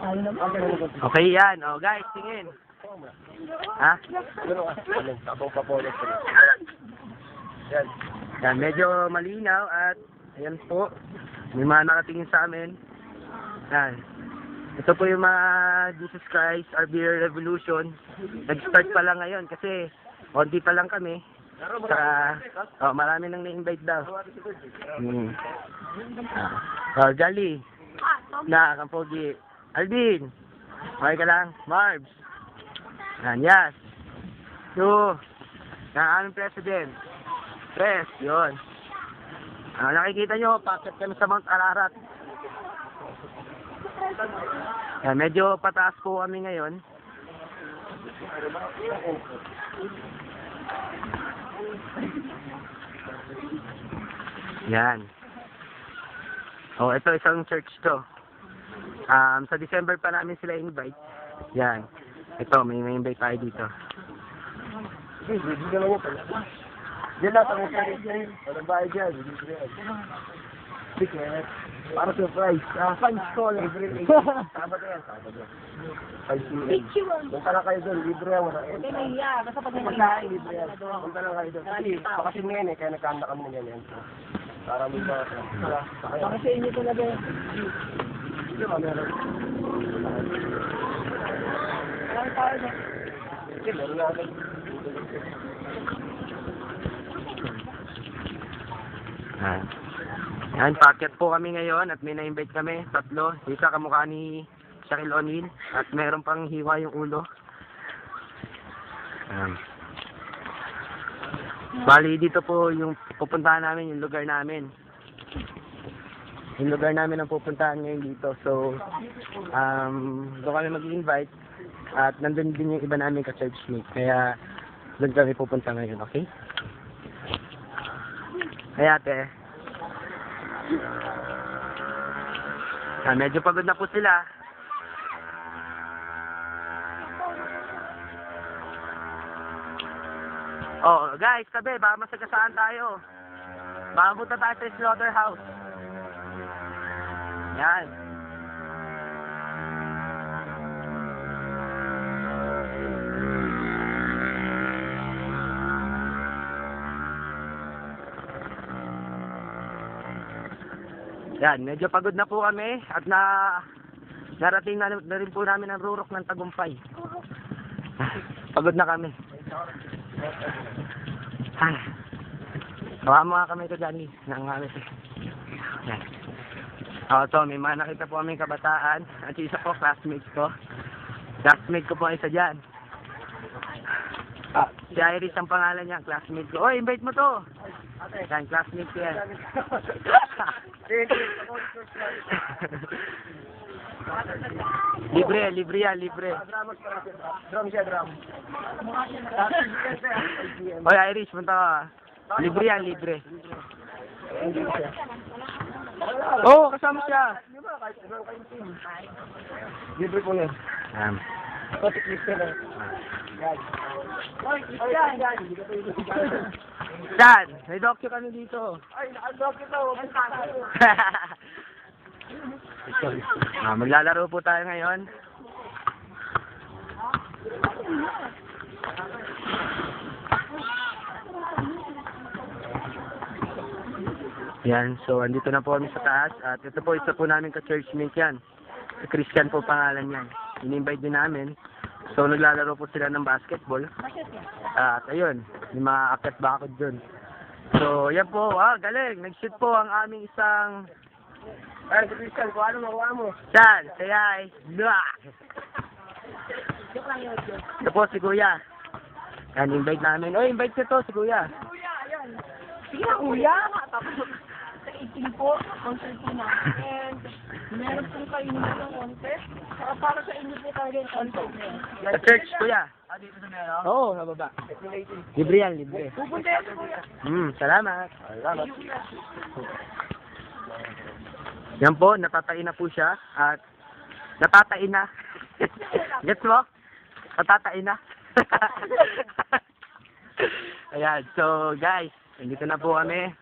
Okay yan. Oh, guys, tingin. Ha? Yan. Yan, medyo malinaw at ayan po. May mga nakatingin sa amin. Yan. Ito po yung mga Jesus Christ, Our Beer Revolution. Nag-start pa lang ngayon kasi konti pa lang kami. Saka, marami nang na-invite daw. Jolly. Na, Kampogi. Alvin. Okay ka lang? Marbs. Yan, Yas. Yo. Yan, aming president. Pres, yun. Nakikita nyo, packet kami sa Mount Ararat. Yan, medyo pataas po kami ngayon. Yan. Oh, ito isang church to. Sa December pa namin sila invite. Yan. Ito, may invite tayo dito. Yan lang, tanong sa rin. Walang bahay dyan. Ticket. Para surprise. Fans call. Sabado yan. Punta lang kayo doon. Libre yan. Basta pag Pagkain, libre yan. Punta lang kayo doon. Kasi ngayon eh, kaya nagkanda kami ng yan. Para mo ba? Para sa inyo talaga. Ito ba meron? Marami tayo na. Sige, meron na agad. Yan, packet po kami ngayon at may na-invite kami, 3. Isa kamukha ni Shaquille O'Neal at meron pang hiwa yung ulo. Bali, dito po yung pupuntahan namin, yung lugar namin. Yung lugar namin ang pupuntahan ngayon dito. So, doon kami mag-invite at nandun din yung iba namin ka-churchmate. Kaya, doon kami pupunta ngayon, okay? Kaya ate, medyo pagod na po sila. Oh, guys, tabi, baka masagasaan tayo. Baka punta tayo sa slaughterhouse. Yan. Yan, medyo pagod na po kami at narating na rin po namin ang rurok ng Tagumpay. Pagod na kami. Ay. Bawa mga kamay ko dyan, nangamit. Yan. So, may mga nakita po kami kabataan at isa po, classmates ko. Classmate ko po isa dyan. Si Iris ang pangalan niya, classmate ko. Oy, invite mo to! Yan, classmate ko yan. libre yan, libre. Drum siya, drum. Oy, Irish, punta ka. Libre yan, libre. Oo, kasama siya. Libre po na. Dan, may dokyo kami dito. Ay, naka-dokyo to. Maglalaro po tayo ngayon. Yan, so andito na po kami sa taas at ito po isa po namin ka-churchmate yan. Si Christian po pangalan yan. In-invite din namin. So naglalaro po sila ng basketball. At ayun, may mga akyat bakod dun. So yan po, galing. Nag-shoot po ang aming isang... Ay, si Christian, kung ano makuha mo? Yan, sayay. Ito po si Kuya. Yan, invite namin. Oy, invite nyo to si Kuya. Kuya, ayan. Sige na, kuya. Tapos, sa 18 po, concert po na. And, meron po kayo ng contest. Saka para sa inyo po talaga yung contest na yun. Sa church, Kuya. Dito sa meron? Oo, sa baba. Libre yan, libre. Pupunta yan, kuya. Salamat. Salamat. Yan po, natatain na po siya. At, natatain na. Gets mo? Natatain na. Ayan, so guys, nandito na po kami.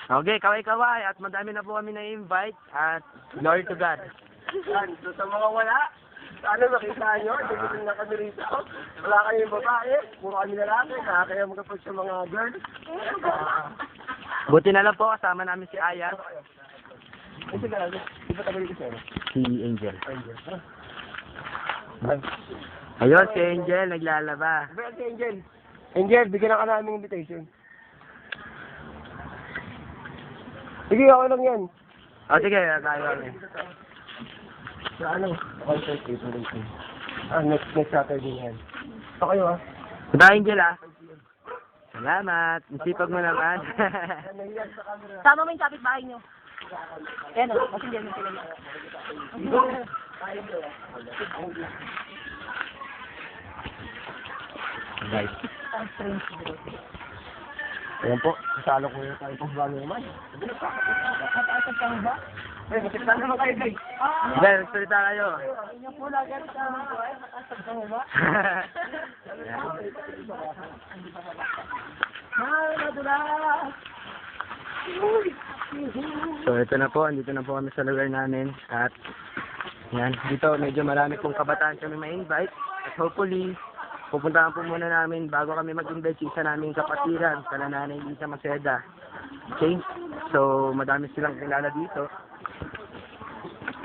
Okay, kaway-kaway at madami na po kami na-invite at glory to God. Yan, so sa mga wala, Sana makita nyo, hindi na kami rito. Wala kayong babae, puro kami lalaki, nakakaya magkapag sa mga girls. Buti na lang po, kasama namin si Aya. Kasi ka lang, di ba tagal dito sa'yo? Si Angel. Angel. Ayun, si Angel, naglalaba. Ba, si Angel. Angel, bigyan ka namin invitation. Sige, ako lang yan. O, sige, tayo kami. Sa ano? Concert dito dito. Next Saturday yan. Ito kayo ah. Punta Angel, ah. Salamat. Nasipag mo naman. Sama mo yung kapitbahay nyo. Yan o, kasi hindi sila niya. Guys. Ayan po, kasalo ko yung tayo pang bago naman. Nakataasag ka ba? Eh, makita naman kayo guys. Guys, salita kayo. Inyo po lagi sa nakasag ka ba? Mahal na dulas. So, ito na po. Andito na po kami sa lugar namin. At, yan. Dito, medyo marami pong kabataan kami ma-invite. At hopefully, pupuntahan po muna namin bago kami mag-invite sa isa naming kapatiran sa Nanay Lisa Maceda. Okay? So, madami silang kilala dito.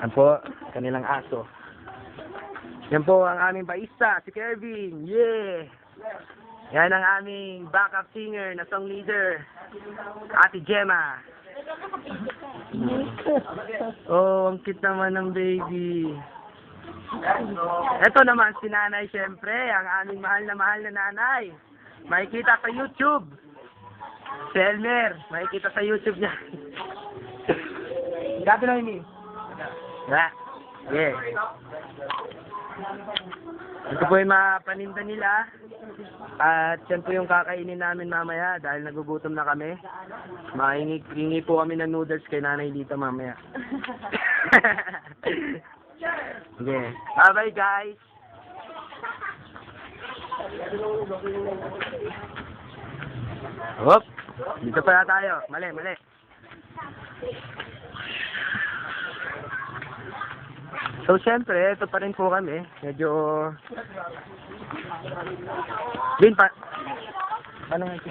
Yan po, kanilang aso. Yan po ang aming baista, si Kevin. Yeah! Yan ang aming backup singer na song leader, Ate Gemma. Oh, ang cute naman ng baby. Ito naman si nanay, syempre, ang aming mahal na nanay. Makikita sa YouTube. Si Elmer, makikita sa YouTube niya. Gabi na ini. Yeah. Ito po yung mga paninda nila. At yan po yung kakainin namin mamaya dahil nagugutom na kami. Mahingi po kami ng noodles kay nanay dito mamaya. Okay. Bye-bye guys. Hop. Dito pala tayo. Mali. So, syempre, ito pa rin po kami. Medyo... Yun pa... Ano nga ito?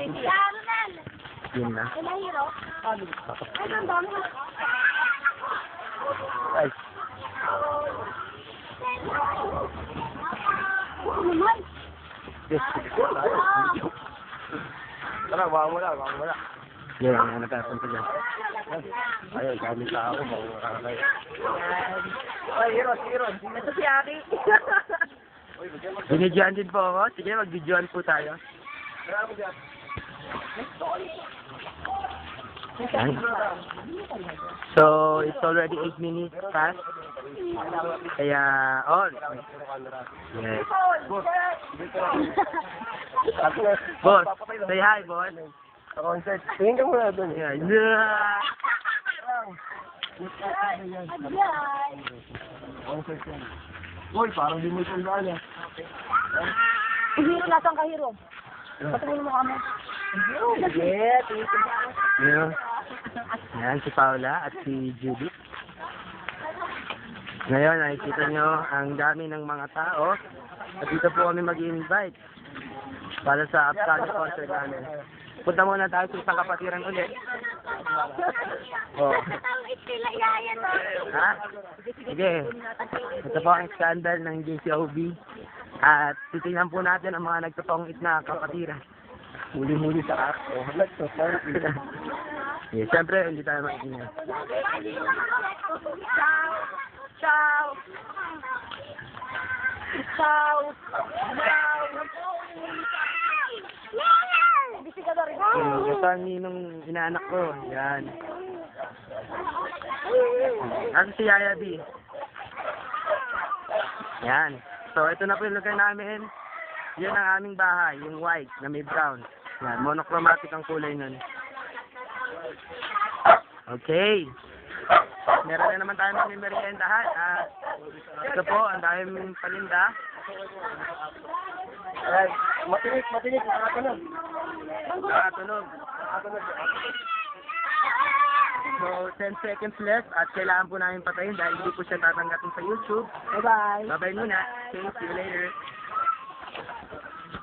Yun na. Ay. Yes. Tara, wala. Yan, ang nagkapunta dyan. Ayun, kami sa ako, mga kakakaya. Ay, Hiron. Ito si Aki. Binidyoan din po ako. Sige, magbidyoan po tayo. Yan. So, it's already 8 minutes past. Kaya, on. Yes. Boss, say hi, boss. Sa concert. Tingin ka muna doon. Yeah. Concert yan. Uy, parang di mo itong daan ah. Hiro, nasan ka, Hiro? Patingin mo kami. Yeah, tingin ko ba? Yeah. Yan, si Paula at si Judith. Ngayon, nakikita nyo ang dami ng mga tao. At dito po kami mag-invite para sa upcoming concert namin. Punta muna tayo sa isang kapatiran ulit. Oh. Ha? Sige. Ito po ang scandal ng JCOB. At titingnan po natin ang mga nagtotongit na kapatiran. Muli-muli sa ako. Halag to, sorry. Yeah, siyempre, hindi tayo mag-ingay. Ciao. Busy ka na rin. Ito ang ninong inaanak ko. Yan. Kasi si Yaya B. Yan. So, ito na po yung lugar namin. Yan ang aming bahay, yung white na may brown. Yan, monochromatic ang kulay nun. Okay. Meron na naman tayo mamimeriendahan. Ito po, ang daming paninda. Ay, matinik, nakakatunog. Nakatunog. So, 10 seconds left at kailangan po namin patayin dahil hindi po siya tatanggapin sa YouTube. Bye-bye. Bye-bye muna. Okay, see you later.